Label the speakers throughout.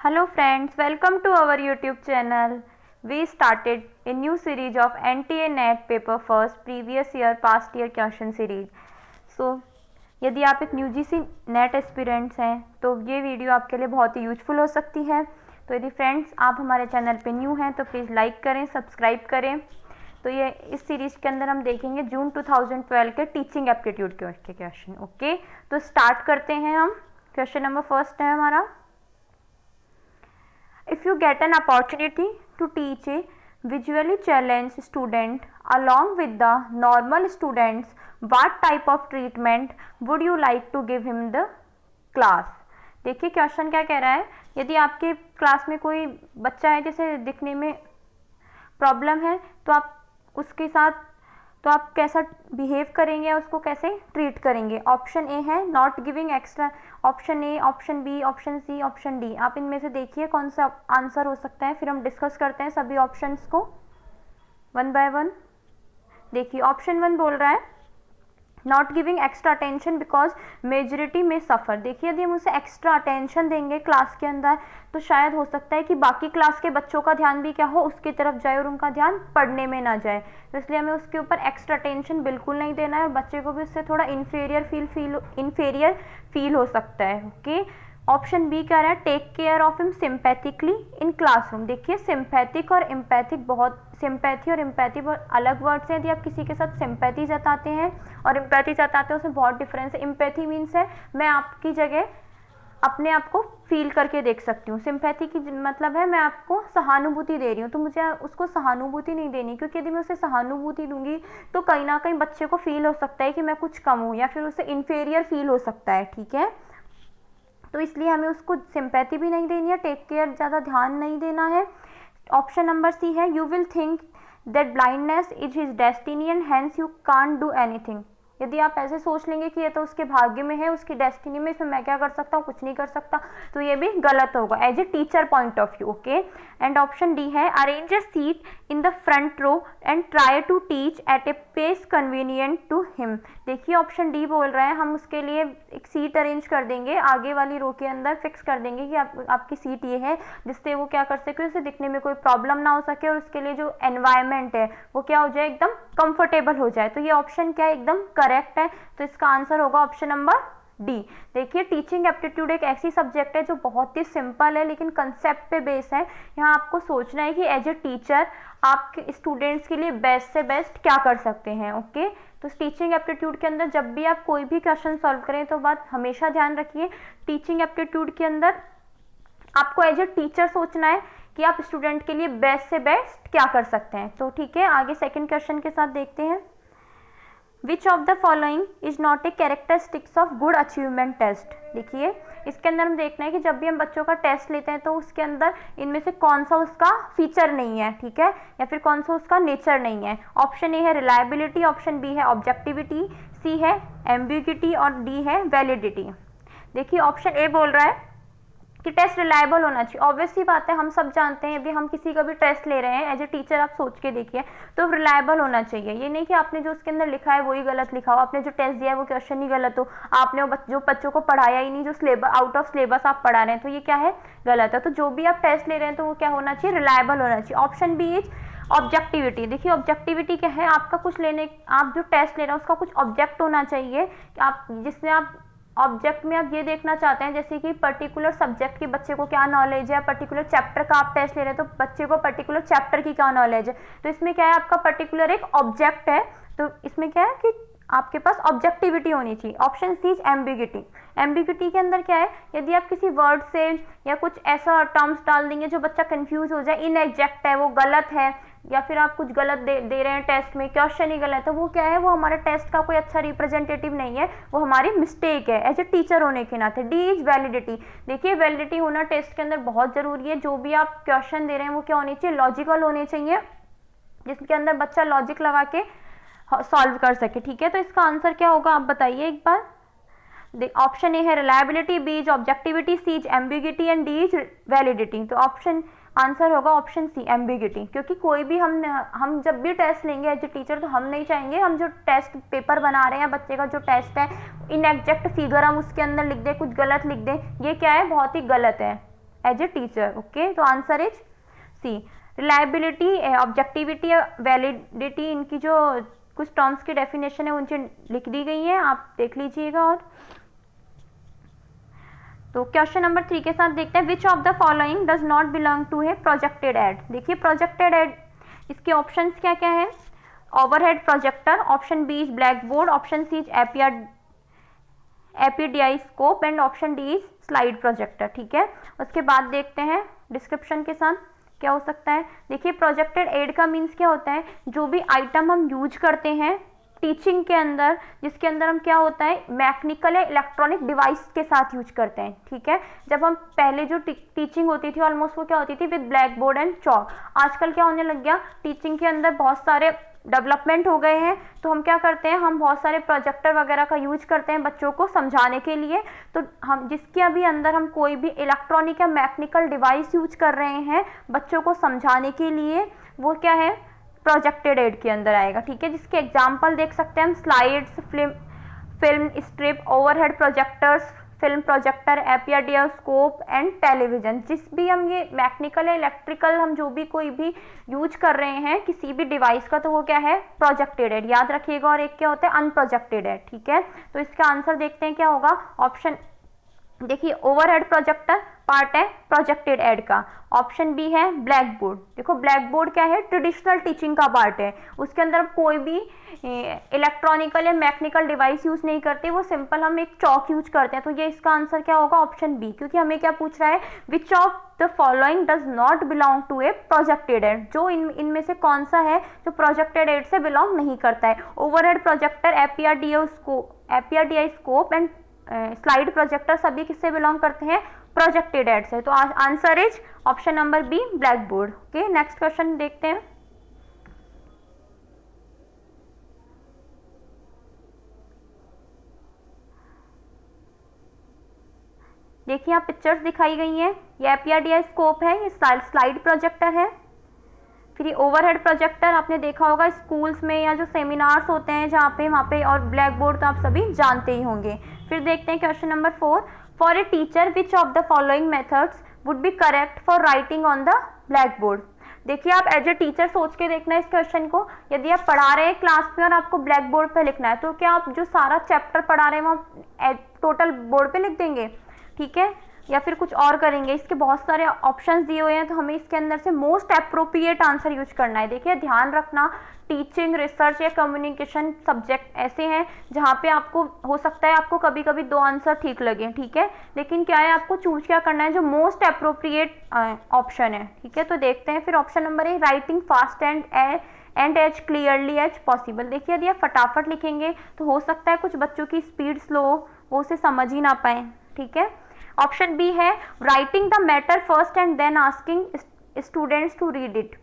Speaker 1: Hello friends, welcome to our YouTube channel. We started a new series of NTA NET paper first previous year past year question series. So यदि आप एक UGC net aspirants हैं तो ये video आपके लिए बहुत ही useful हो सकती है। तो यदि फ्रेंड्स आप हमारे चैनल पे न्यू हैं तो प्लीज़ लाइक करें, सब्सक्राइब करें। तो ये इस सीरीज के अंदर हम देखेंगे जून 2012 के टीचिंग एप्टीट्यूड के क्वेश्चन। ओके, तो स्टार्ट करते हैं हम। क्वेश्चन नंबर फर्स्ट है हमारा, if you get an opportunity to teach a visually challenged student along with the normal students, what type of treatment would you like to give him the class? देखिए question क्या कह रहा है, यदि आपके class में कोई बच्चा है जिसे दिखने में प्रॉब्लम है तो आप उसके साथ आप कैसा बिहेव करेंगे या उसको कैसे ट्रीट करेंगे। ऑप्शन ए है not giving extra, option A, option B, option C, option D. आप इनमें से देखिए कौन सा आंसर हो सकता है, फिर हम डिस्कस करते हैं सभी ऑप्शंस को वन बाय वन। देखिए ऑप्शन वन बोल रहा है not giving extra attention because majority में सफ़र। देखिए यदि हम उसे एक्स्ट्रा अटेंशन देंगे क्लास के अंदर तो शायद हो सकता है कि बाकी क्लास के बच्चों का ध्यान भी क्या हो, उसकी तरफ जाए और उनका ध्यान पढ़ने में ना जाए। तो इसलिए हमें उसके ऊपर एक्स्ट्रा अटेंशन बिल्कुल नहीं देना है और बच्चे को भी उससे थोड़ा इन्फीरियर फील हो सकता है। ओके, ऑप्शन बी कह रहा है take care of him sympathetically in classroom. देखिए सिंपैथिक और एम्पैथिक, बहुत सिंपैथी और एम्पैथी बहुत अलग वर्ड्स हैं। यदि आप किसी के साथ सिंपैथी जताते हैं और एम्पैथी जताते हैं उसमें बहुत डिफरेंस है। एम्पैथी मीन्स है मैं आपकी जगह अपने आप को फील करके देख सकती हूँ। सिंपैथी की मतलब है मैं आपको सहानुभूति दे रही हूँ, तो मुझे उसको सहानुभूति नहीं देनी, क्योंकि यदि मैं उसे सहानुभूति दूंगी तो कहीं ना कहीं बच्चे को फील हो सकता है कि मैं कुछ कम हूँ या फिर उसे इन्फीरियर फील हो सकता है। ठीक है, तो इसलिए हमें उसको सिंपैथी भी नहीं देनी है, टेक केयर ज़्यादा ध्यान नहीं देना है। ऑप्शन नंबर सी है you will think that blindness is his destiny and hence you can't do anything. यदि आप ऐसे सोच लेंगे कि ये तो उसके भाग्य में है, उसकी डेस्टिनी में, इसमें मैं क्या कर सकता हूँ, कुछ नहीं कर सकता, तो ये भी गलत होगा as a teacher point of view. Okay, and option D है arrange a seat in the front row and try to teach at a pace convenient to him. देखिए ऑप्शन डी बोल रहा है हम उसके लिए एक सीट अरेंज कर देंगे, आगे वाली रो के अंदर फिक्स कर देंगे कि आपकी सीट ये है, जिससे वो क्या कर सके, उसे दिखने में कोई प्रॉब्लम ना हो सके और उसके लिए जो एनवायरनमेंट है वो क्या हो जाए, एकदम कंफर्टेबल हो जाए। तो ये ऑप्शन क्या है, एकदम करेक्ट है। तो इसका आंसर होगा ऑप्शन नंबर डी। देखिए टीचिंग एप्टीट्यूड एक ऐसी सब्जेक्ट है जो बहुत ही सिंपल है लेकिन कंसेप्ट पे बेस है। यहाँ आपको सोचना है कि एज ए टीचर आप स्टूडेंट्स के लिए बेस्ट से बेस्ट क्या कर सकते हैं। ओके, तो टीचिंग एप्टीट्यूड के अंदर जब भी आप कोई भी क्वेश्चन सॉल्व करें तो बात हमेशा ध्यान रखिए, टीचिंग एप्टीट्यूड के अंदर आपको एज ए टीचर सोचना है कि आप स्टूडेंट के लिए बेस्ट से बेस्ट क्या कर सकते हैं। तो ठीक है, आगे सेकंड क्वेश्चन के साथ देखते हैं। Which of the following is not a characteristics of good achievement test. देखिए इसके अंदर हम देखना है कि जब भी हम बच्चों का टेस्ट लेते हैं तो उसके अंदर इनमें से कौन सा उसका फीचर नहीं है, ठीक है, या फिर कौन सा उसका नेचर नहीं है। ऑप्शन ए है रिलायबिलिटी, ऑप्शन बी है ऑब्जेक्टिविटी, सी है एम्बिग्यूटी और डी है वैलिडिटी। देखिए ऑप्शन ए बोल रहा है कि टेस्ट रिलायबल होना चाहिए। ऑब्वियस सी बात है, हम सब जानते हैं यदि हम किसी का भी टेस्ट ले रहे हैं एज ए टीचर, आप सोच के देखिए तो रिलायबल होना चाहिए। ये नहीं कि आपने जो उसके अंदर लिखा है वही गलत लिखा हो, आपने जो टेस्ट दिया है वो क्वेश्चन ही गलत हो, आपने जो बच्चों को पढ़ाया ही नहीं, जो सिलेबस आउट ऑफ सिलेबस आप पढ़ा रहे हैं, तो ये क्या है, गलत है। तो जो भी आप टेस्ट ले रहे हैं तो वो क्या होना चाहिए, रिलायबल होना चाहिए। Option B is objectivity. देखिए ऑब्जेक्टिविटी क्या है, आपका कुछ लेने, आप जो टेस्ट ले रहे हैं उसका कुछ ऑब्जेक्ट होना चाहिए, आप जिसमें आप ऑब्जेक्ट में आप ये देखना चाहते हैं जैसे कि पर्टिकुलर सब्जेक्ट की बच्चे को क्या नॉलेज है, पर्टिकुलर चैप्टर का आप टेस्ट ले रहे हैं तो बच्चे को पर्टिकुलर चैप्टर की क्या नॉलेज है। तो इसमें क्या है, आपका पर्टिकुलर एक ऑब्जेक्ट है, तो इसमें क्या है कि आपके पास ऑब्जेक्टिविटी होनी चाहिए। Option C ambiguity. एम्बिग्यूटी के अंदर क्या है, यदि आप किसी वर्ड से या कुछ ऐसा टर्म्स डाल देंगे जो बच्चा कंफ्यूज हो जाए, इनएग्जैक्ट है, वो गलत है, या फिर आप कुछ गलत दे रहे हैं टेस्ट में, क्वेश्चन ही गलत है, वो क्या है, वो हमारे टेस्ट का कोई अच्छा रिप्रेजेंटेटिव नहीं है, वो हमारी मिस्टेक है एज ए टीचर होने के नाते। D is validity. देखिए वैलिडिटी होना टेस्ट के अंदर बहुत जरूरी है। जो भी आप क्वेश्चन दे रहे हैं वो क्या होनी चाहिए, लॉजिकल होने चाहिए, जिसके अंदर बच्चा लॉजिक लगा के सॉल्व कर सके। ठीक है, तो इसका आंसर क्या होगा आप बताइए एक बार। ऑप्शन ए है reliability, B is objectivity, C is ambiguity and D is validity. तो ऑप्शन आंसर होगा ऑप्शन सी एम्बिग्यूटी, क्योंकि कोई भी हम जब भी टेस्ट लेंगे एज ए टीचर तो हम नहीं चाहेंगे हम जो टेस्ट पेपर बना रहे हैं बच्चे का जो टेस्ट है इनएग्जैक्ट फिगर हम उसके अंदर लिख दें, कुछ गलत लिख दें, ये क्या है, बहुत ही गलत है। As a teacher. ओके, तो answer is C. Reliability, objectivity, validity, इनकी जो कुछ टर्म्स की डेफिनेशन है उनसे लिख दी गई है, आप देख लीजिएगा। और तो क्वेश्चन नंबर 3 के साथ देखते हैं, which of the following does not belong to a projected aid. देखिए प्रोजेक्टेड एड, इसके ऑप्शंस क्या क्या है, overhead projector, option B is black board, option C is epidiascope and option D is slide projector. ठीक है, उसके बाद देखते हैं डिस्क्रिप्शन के साथ क्या हो सकता है। देखिए प्रोजेक्टेड एड का मीन्स क्या होता है, जो भी आइटम हम यूज करते हैं टीचिंग के अंदर, जिसके अंदर हम क्या होता है मैकेनिकल या इलेक्ट्रॉनिक डिवाइस के साथ यूज करते हैं। ठीक है, जब हम पहले जो टीचिंग होती थी ऑलमोस्ट वो क्या होती थी with black board and chalk. आजकल क्या होने लग गया, टीचिंग के अंदर बहुत सारे डेवलपमेंट हो गए हैं, तो हम क्या करते हैं, हम बहुत सारे प्रोजेक्टर वगैरह का यूज करते हैं बच्चों को समझाने के लिए। तो हम जिसके अभी अंदर हम कोई भी इलेक्ट्रॉनिक या मैकेनिकल डिवाइस यूज कर रहे हैं बच्चों को समझाने के लिए, वो क्या है प्रोजेक्टेड एड के अंदर आएगा। ठीक है, जिसके एग्जाम्पल देख सकते हैं हम, slides, film strip, overhead projectors, film projector, epidiascope and television. जिस भी हम ये मैकेनिकल या इलेक्ट्रिकल हम जो भी कोई भी यूज कर रहे हैं किसी भी डिवाइस का, तो वो क्या है प्रोजेक्टेड एड, याद रखिएगा। और एक क्या होता है अनप्रोजेक्टेड एड। ठीक है, तो इसका आंसर देखते हैं क्या होगा। ऑप्शन देखिए ओवरहेड प्रोजेक्टर पार्ट है प्रोजेक्टेड एड का, ऑप्शन बी है ब्लैक बोर्ड। देखो ब्लैक बोर्ड क्या है ट्रेडिशनल टीचिंग का पार्ट है, उसके अंदर कोई भी इलेक्ट्रॉनिकल या मैकेनिकल डिवाइस यूज नहीं करते, वो सिंपल हम एक चॉक यूज करते हैं। तो ये इसका आंसर क्या होगा ऑप्शन बी, क्योंकि हमें क्या पूछ रहा है which of the following does not belong to a projected aid, जो इनमें से कौन सा है जो प्रोजेक्टेड एड से बिलोंग नहीं करता है। Overhead projector, epidiascope and slide projector सभी किससे बिलोंग करते हैं प्रोजेक्टेड एड से। तो answer is option number B black board. Okay, next question देखते हैं। देखिए यहाँ पिक्चर्स दिखाई गई हैं, ये एपीडीआईस्कोप है, ये स्लाइड प्रोजेक्टर है। फिर ये ओवरहेड प्रोजेक्टर आपने देखा होगा स्कूल्स में या जो सेमिनार्स होते हैं जहाँ पे वहाँ पे, और ब्लैक बोर्ड तो आप सभी जानते ही होंगे। फिर देखते हैं question number 4, for a teacher which of the following methods would be correct for writing on the black board. देखिए आप एज ए टीचर सोच के देखना है इस क्वेश्चन को, यदि आप पढ़ा रहे हैं क्लास में और आपको ब्लैक बोर्ड पे लिखना है, तो क्या आप जो सारा चैप्टर पढ़ा रहे हैं वो टोटल बोर्ड पे लिख देंगे, ठीक है, या फिर कुछ और करेंगे। इसके बहुत सारे ऑप्शंस दिए हुए हैं, तो हमें इसके अंदर से मोस्ट अप्रोप्रिएट आंसर यूज करना है। देखिए ध्यान रखना, टीचिंग, रिसर्च या कम्युनिकेशन सब्जेक्ट ऐसे हैं जहाँ पे आपको हो सकता है आपको कभी कभी 2 आंसर ठीक लगे, ठीक है, लेकिन क्या है आपको चूज क्या करना है जो मोस्ट अप्रोप्रिएट ऑप्शन है। ठीक है, तो देखते हैं फिर option number A, writing fast and as clearly as possible. देखिए यदि आप फटाफट लिखेंगे तो हो सकता है कुछ बच्चों की स्पीड स्लो हो, वो उसे समझ ही ना पाए। ठीक है, ऑप्शन बी है writing the matter first and then asking students to read it.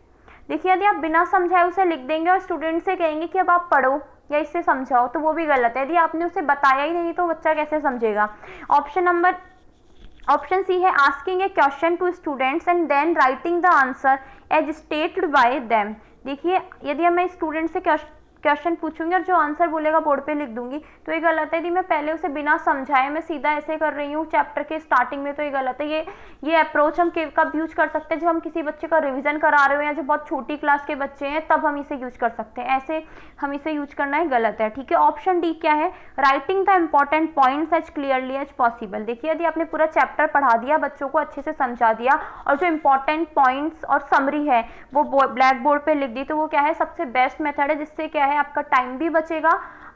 Speaker 1: देखिए यदि आप बिना समझाए उसे लिख देंगे और स्टूडेंट से कहेंगे कि अब आप पढ़ो या इससे समझाओ, तो वो भी गलत है। यदि आपने उसे बताया ही नहीं तो बच्चा कैसे समझेगा। ऑप्शन सी है asking a question to students and then writing the answer as stated by them. देखिए यदि मैं स्टूडेंट से क्वेश्चन पूछूंगी और जो आंसर बोलेगा बोर्ड पे लिख दूंगी तो ये गलत है। यदि मैं पहले उसे बिना समझाए मैं सीधा ऐसे कर रही हूँ चैप्टर के स्टार्टिंग में, तो ये गलत है। ये अप्रोच हम कब यूज कर सकते हैं, जब हम किसी बच्चे का रिवीजन करा रहे हो या जो बहुत छोटी क्लास के बच्चे हैं तब हम इसे यूज कर सकते हैं, ऐसे हम इसे यूज करना है गलत है। ठीक है, ऑप्शन डी क्या है, writing the important points as clearly as possible. देखिए यदि आपने पूरा चैप्टर पढ़ा दिया, बच्चों को अच्छे से समझा दिया और जो इंपॉर्टेंट पॉइंट्स और समरी है वो ब्लैक बोर्ड पे लिख दी, तो वो क्या है सबसे बेस्ट मेथड है, जिससे क्या है आपका टाइम भी बचेगा,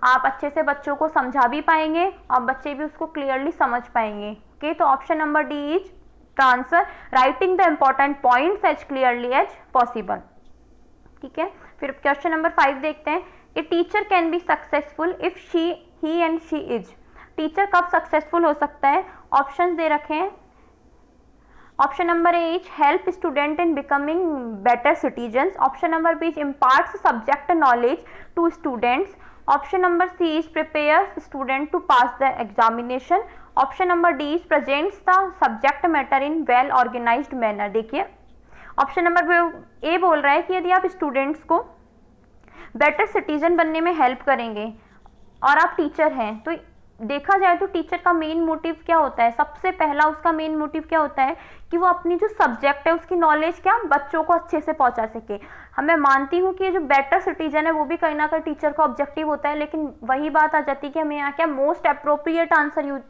Speaker 1: आप अच्छे से बच्चों को समझा भी पाएंगे और बच्चे भी उसको क्लियरली समझ पाएंगे। ओके, तो option number D is the answer, writing the important points as clearly as possible. ठीक है, फिर क्वेश्चन नंबर 5 देखते हैं, a teacher can be successful if he and she is. Teacher कब सक्सेसफुल हो सकता है, ऑप्शन दे रखे हैं। Option number A is help student in becoming better citizens. Option number B is imparts subject knowledge to students. Option number C is prepare student to pass the examination. Option number D is presents the subject matter in well organised manner. देखिए option number A बोल रहा है कि यदि आप students को better citizen बनने में हेल्प करेंगे और आप टीचर हैं, तो देखा जाए तो टीचर का मेन मोटिव क्या होता है, सबसे पहला उसका मेन मोटिव क्या होता है कि वो अपनी जो सब्जेक्ट है उसकी नॉलेज क्या बच्चों को अच्छे से पहुंचा सके। मैं मानती हूँ कि जो बेटर सिटीजन है वो भी कहीं ना कहीं टीचर का ऑब्जेक्टिव होता है, लेकिन वही बात आ जाती है कि हमें यहाँ क्या most appropriate answer use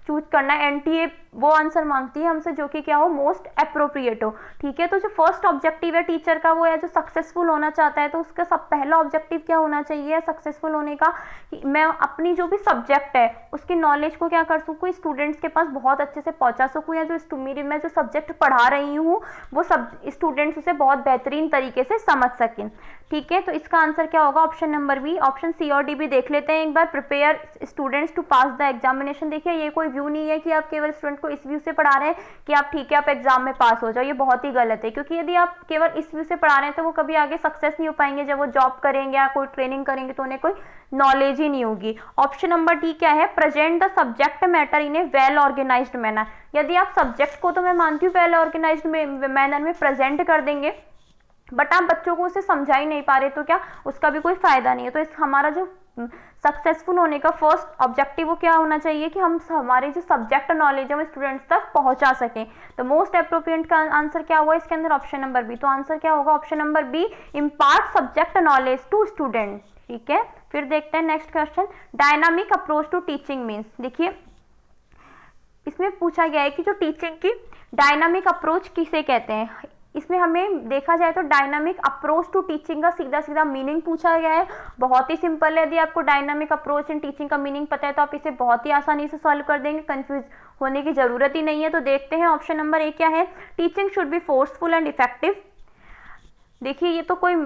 Speaker 1: choose करना है। एनटीए वो आंसर मांगती है हमसे जो कि क्या हो, मोस्ट अप्रोप्रिएट हो। ठीक है, तो जो फर्स्ट ऑब्जेक्टिव है टीचर का वो है जो सक्सेसफुल होना चाहता है, तो उसका सब पहला ऑब्जेक्टिव क्या होना चाहिए सक्सेसफुल होने का, कि मैं अपनी जो भी सब्जेक्ट है उसकी नॉलेज को क्या कर सकूँ, स्टूडेंट्स के पास बहुत अच्छे से पहुंचा सकूँ, या जो मेरी मैं जो सब्जेक्ट पढ़ा रही हूँ वो सब स्टूडेंट्स उसे बहुत बेहतरीन तरीके से समझ सकें। ठीक है, तो इसका आंसर क्या होगा, option number B. Option C और डी भी देख लेते हैं एक बार। Prepare students to pass the examination. देखिए ये कोई व्यू नहीं है कि आप केवल स्टूडेंट को इस व्यू से पढ़ा रहे हैं कि आप ठीक है आप एग्जाम में पास हो जाओ, ये बहुत ही गलत है, क्योंकि यदि आप केवल इस व्यू से पढ़ा रहे हैं तो वो कभी आगे सक्सेस नहीं हो पाएंगे। जब वो जॉब करेंगे या कोई ट्रेनिंग करेंगे तो उन्हें कोई नॉलेज ही नहीं होगी। ऑप्शन नंबर डी क्या है, present the subject matter in a well organised manner. यदि आप सब्जेक्ट को, तो मैं मानती हूँ वेल ऑर्गेनाइज्ड मैनर में प्रेजेंट कर देंगे, बट आप बच्चों को उसे समझा ही नहीं पा रहे तो क्या उसका भी कोई फायदा नहीं है। तो इस हमारा जो सक्सेसफुल होने का फर्स्ट ऑब्जेक्टिव वो क्या होना चाहिए कि हम हमारे जो सब्जेक्ट नॉलेज है वो स्टूडेंट्स तक पहुंचा सकें। तो मोस्ट अप्रोप्रिएट का आंसर क्या हुआ इसके अंदर, ऑप्शन नंबर बी। तो आंसर क्या होगा, option number B, impart subject knowledge to student. ठीक है, फिर देखते हैं next question, dynamic approach to teaching means. देखिए इसमें पूछा गया है कि जो टीचिंग की डायनामिक अप्रोच किसे कहते हैं। इसमें हमें देखा जाए तो डायनामिक अप्रोच टू टीचिंग का सीधा सीधा मीनिंग पूछा गया है। बहुत ही सिंपल है, यदि आपको डायनामिक अप्रोच इन टीचिंग का मीनिंग पता है तो आप इसे बहुत ही आसानी से सॉल्व कर देंगे, कंफ्यूज होने की जरूरत ही नहीं है। तो देखते हैं ऑप्शन नंबर ए क्या है, teaching should be forceful and effective. देखिए ये तो कोई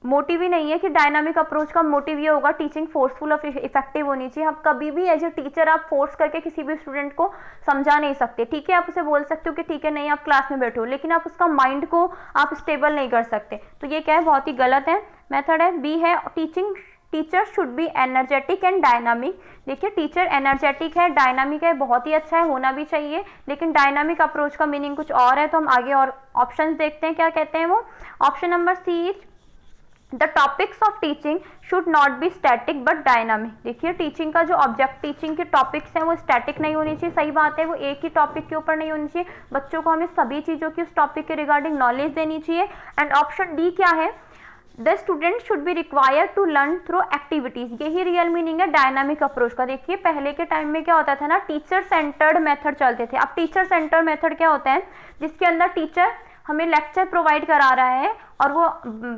Speaker 1: मोटिव ही नहीं है कि डायनामिक अप्रोच का मोटिव ये होगा टीचिंग फोर्सफुल और इफेक्टिव होनी चाहिए। आप कभी भी एज ए टीचर आप फोर्स करके किसी भी स्टूडेंट को समझा नहीं सकते। ठीक है, आप उसे बोल सकते हो कि ठीक है नहीं आप क्लास में बैठो, लेकिन आप उसका माइंड को आप स्टेबल नहीं कर सकते। तो ये क्या है, बहुत ही गलत है। मेथड है बी है, teacher should be energetic and dynamic. देखिए टीचर एनर्जेटिक है, डायनामिक है, बहुत ही अच्छा है, होना भी चाहिए, लेकिन डायनामिक अप्रोच का मीनिंग कुछ और है। तो हम आगे और ऑप्शन देखते हैं क्या कहते हैं वो। Option number C, the topics of teaching should not be static but dynamic. देखिए टीचिंग का जो ऑब्जेक्ट, टीचिंग के टॉपिक्स हैं वो स्टैटिक नहीं होनी चाहिए, सही बात है, वो एक ही टॉपिक के ऊपर नहीं होनी चाहिए। बच्चों को हमें सभी चीज़ों की उस टॉपिक के रिगार्डिंग नॉलेज देनी चाहिए। एंड ऑप्शन डी क्या है, the student should be required to learn through activities. यही रियल मीनिंग है डायनामिक अप्रोच का। देखिए पहले के टाइम में क्या होता था ना, टीचर सेंटर्ड मेथड चलते थे। अब टीचर सेंटर्ड मेथड क्या होता है, जिसके अंदर टीचर हमें लेक्चर प्रोवाइड करा रहा है और वो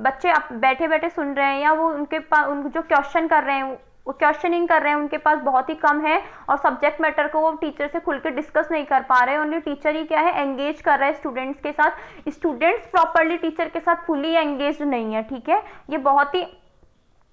Speaker 1: बच्चे बैठे बैठे सुन रहे हैं, या वो उनके पास जो क्वेश्चन कर रहे हैं वो क्वेश्चनिंग कर रहे हैं उनके पास बहुत ही कम है, और सब्जेक्ट मैटर को वो टीचर से खुल के डिस्कस नहीं कर पा रहे हैं। ओनली टीचर ही क्या है, एंगेज कर रहा है स्टूडेंट्स के साथ, स्टूडेंट्स प्रॉपरली टीचर के साथ फुली एंगेज नहीं है। ठीक है, ये बहुत ही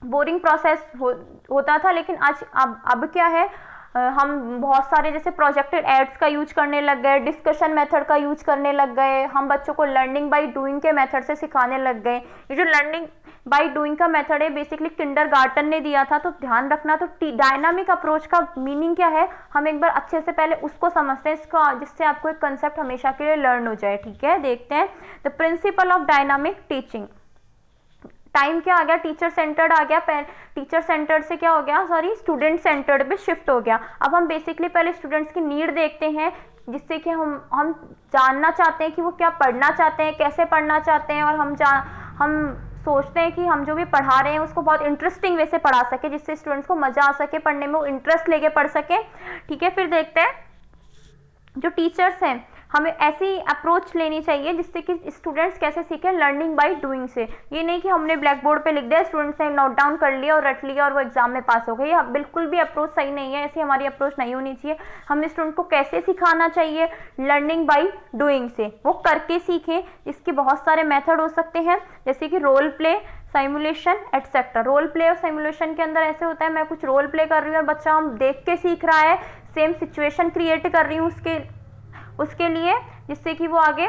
Speaker 1: बोरिंग प्रोसेस होता था, लेकिन आज अब क्या है, हम बहुत सारे जैसे प्रोजेक्टेड एड्स का यूज करने लग गए, डिस्कशन मेथड का यूज करने लग गए, हम बच्चों को लर्निंग बाय डूइंग के मेथड से सिखाने लग गए। ये जो लर्निंग बाय डूइंग का मेथड है बेसिकली किंडरगार्टन ने दिया था, तो ध्यान रखना। तो डायनामिक अप्रोच का मीनिंग क्या है, हम एक बार अच्छे से पहले उसको समझते हैं, इसका जिससे आपको एक कंसेप्ट हमेशा के लिए लर्न हो जाए। ठीक है, देखते हैं the principle of dynamic teaching. Time क्या आ गया, टीचर सेंटर्ड आ गया, टीचर सेंटर्ड से क्या हो गया, सॉरी स्टूडेंट सेंटर्ड पे शिफ्ट हो गया। अब हम बेसिकली पहले स्टूडेंट्स की नीड देखते हैं, जिससे कि हम जानना चाहते हैं कि वो क्या पढ़ना चाहते हैं, कैसे पढ़ना चाहते हैं, और हम सोचते हैं कि हम जो भी पढ़ा रहे हैं उसको बहुत इंटरेस्टिंग वे से पढ़ा सके, जिससे स्टूडेंट्स को मजा आ सके पढ़ने में, वो इंटरेस्ट लेके पढ़ सके। ठीक है, फिर देखते हैं जो टीचर्स हैं हमें ऐसी अप्रोच लेनी चाहिए जिससे कि स्टूडेंट्स कैसे सीखें, लर्निंग बाय डूइंग से। ये नहीं कि हमने ब्लैक बोर्ड पे लिख दिया, स्टूडेंट्स ने नोट डाउन कर लिया और रट लिया और वो एग्जाम में पास हो गए। ये बिल्कुल भी अप्रोच सही नहीं है, ऐसी हमारी अप्रोच नहीं होनी चाहिए। हमें स्टूडेंट को कैसे सिखाना चाहिए, लर्निंग बाय डूइंग से, वो करके सीखें। इसके बहुत सारे मेथड हो सकते हैं, जैसे कि role play, simulation etcetera. Role play और साइमुलेशन के अंदर ऐसे होता है, मैं कुछ रोल प्ले कर रही हूँ और बच्चा हम देख के सीख रहा है, सेम सिचुएशन क्रिएट कर रही हूँ उसके लिए, जिससे कि वो आगे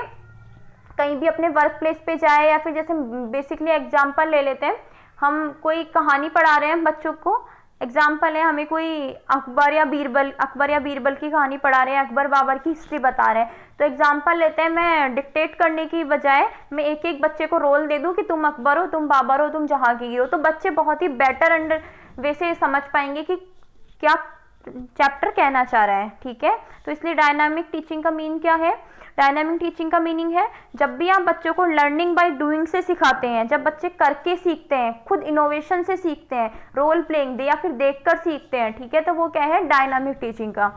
Speaker 1: कहीं भी अपने वर्क प्लेस पे जाए, या फिर जैसे बेसिकली एग्जांपल ले लेते हैं, हम कोई कहानी पढ़ा रहे हैं बच्चों को, एग्जांपल है हमें कोई अकबर या बीरबल की कहानी पढ़ा रहे हैं, अकबर बाबर की हिस्ट्री बता रहे हैं। तो एग्जांपल लेते हैं, मैं डिक्टेट करने की बजाय मैं एक एक बच्चे को रोल दे दूं कि तुम अकबर हो, तुम बाबर हो, तुम जहांगीर हो, तो बच्चे बहुत ही बेटर वे से समझ पाएंगे कि क्या चैप्टर कहना चाह रहा है, ठीक है। तो इसलिए डायनामिक टीचिंग का मीन क्या है? डायनामिक टीचिंग का मीनिंग है जब भी आप बच्चों को लर्निंग बाय डूइंग से सिखाते हैं, जब बच्चे करके सीखते हैं, खुद इनोवेशन से सीखते हैं, रोल प्लेइंग दे या फिर देखकर सीखते हैं, ठीक है, तो वो क्या है? डायनामिक टीचिंग का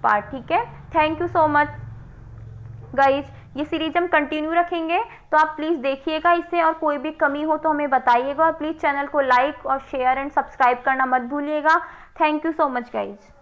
Speaker 1: पार्ट, ठीक है। Thank you so much guys. ये सीरीज हम कंटिन्यू रखेंगे, तो आप प्लीज़ देखिएगा इसे, और कोई भी कमी हो तो हमें बताइएगा, और प्लीज़ चैनल को लाइक और शेयर एंड सब्सक्राइब करना मत भूलिएगा। Thank you so much guys.